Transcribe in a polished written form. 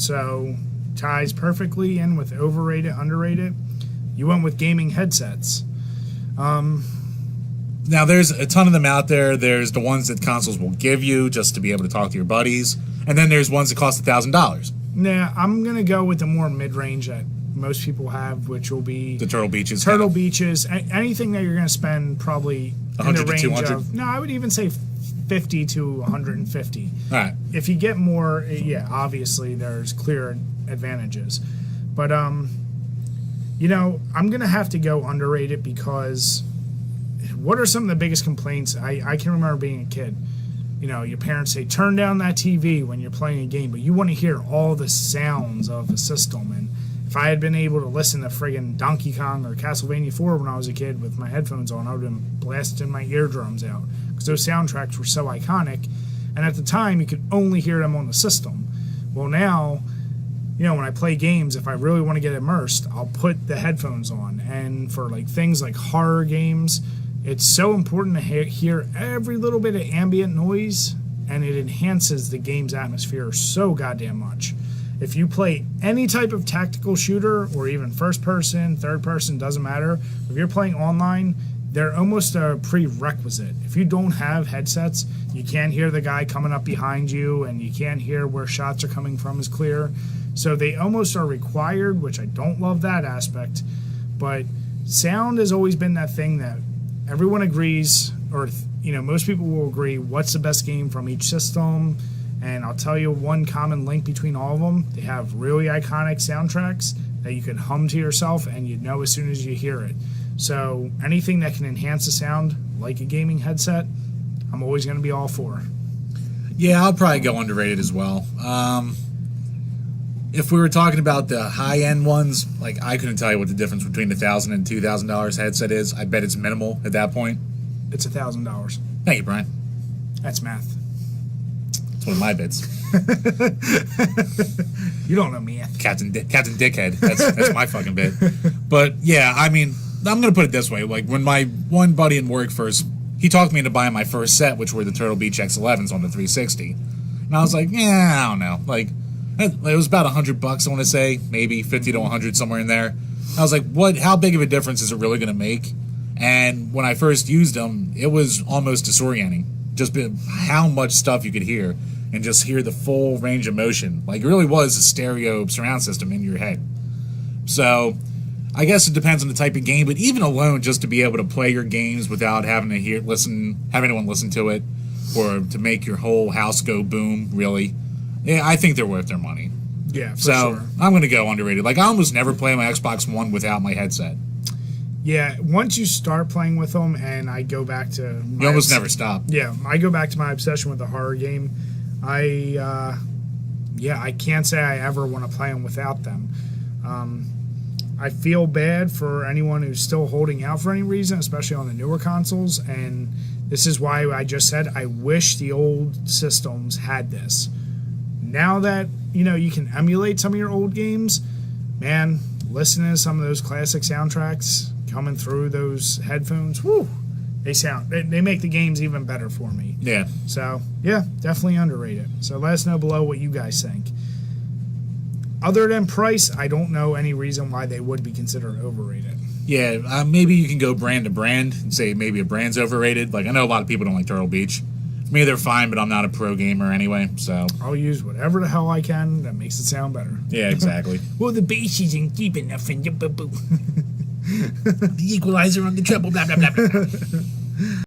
So ties perfectly in with overrated, underrated. You went with gaming headsets. Now, there's a ton of them out there. There's the ones that consoles will give you just to be able to talk to your buddies. And then there's ones that cost $1,000. Nah, I'm going to go with the more mid-range that most people have, which will be... The Turtle Beaches. Turtle Beaches. Anything that you're going to spend probably in the range to 200? of... No, I would even say 50 to 150. All right. If you get more, yeah, obviously there's clear advantages. But, you know, I'm going to have to go underrated because... What are some of the biggest complaints? I can remember being a kid. You know, your parents say, turn down that TV when you're playing a game, but you want to hear all the sounds of the system. And if I had been able to listen to friggin' Donkey Kong or Castlevania 4 when I was a kid with my headphones on, I would have been blasting my eardrums out because those soundtracks were so iconic. And at the time, you could only hear them on the system. Well, now, you know, when I play games, if I really want to get immersed, I'll put the headphones on. And for like things like horror games, it's so important to hear every little bit of ambient noise, and it enhances the game's atmosphere so goddamn much. If you play any type of tactical shooter, or even first person, third person, doesn't matter. If you're playing online, they're almost a prerequisite. If you don't have headsets, you can't hear the guy coming up behind you, and you can't hear where shots are coming from as clear. So they almost are required, which I don't love that aspect. But sound has always been that thing that everyone agrees, or you know, most people will agree what's the best game from each system. And I'll tell you one common link between all of them: they have really iconic soundtracks that you can hum to yourself and you know as soon as you hear it. So anything that can enhance the sound, like a gaming headset, I'm always going to be all for. Yeah, I'll probably go underrated as well. If we were talking about the high-end ones, like, I couldn't tell you what the difference between $1,000 and $2,000 headset is. I bet it's minimal at that point. It's $1,000. Thank you, Brian. That's math. It's one of my bits. You don't know math. Captain Dickhead. That's my fucking bit. But, yeah, I mean, I'm going to put it this way. Like, when my one buddy in work first, he talked me into buying my first set, which were the Turtle Beach X11s on the 360. And I was like, yeah, I don't know. Like, it was about $100, I want to say, maybe 50 to 100, somewhere in there. I was like, what? How big of a difference is it really going to make? And when I first used them, it was almost disorienting. Just how much stuff you could hear, and just hear the full range of motion. Like, it really was a stereo surround system in your head. So, I guess it depends on the type of game, but even alone, just to be able to play your games without having to have anyone listen to it, or to make your whole house go boom, really. Yeah, I think they're worth their money. Yeah, for so sure. I'm going to go underrated. Like, I almost never play my Xbox One without my headset. Yeah, once you start playing with them, and I go back to... You almost never stop. Yeah, I go back to my obsession with the horror game. I can't say I ever want to play them without them. I feel bad for anyone who's still holding out for any reason, especially on the newer consoles, and this is why I just said I wish the old systems had this. Now that, you know, you can emulate some of your old games, man, listening to some of those classic soundtracks coming through those headphones, whoo, they make the games even better for me. Yeah. So, yeah, definitely underrated. So let us know below what you guys think. Other than price, I don't know any reason why they would be considered overrated. Yeah, maybe you can go brand to brand and say maybe a brand's overrated. Like, I know a lot of people don't like Turtle Beach. For me, they're fine, but I'm not a pro gamer anyway, so... I'll use whatever the hell I can that makes it sound better. Yeah, exactly. Well, the bass isn't deep enough and... The equalizer on the treble, blah, blah, blah, blah.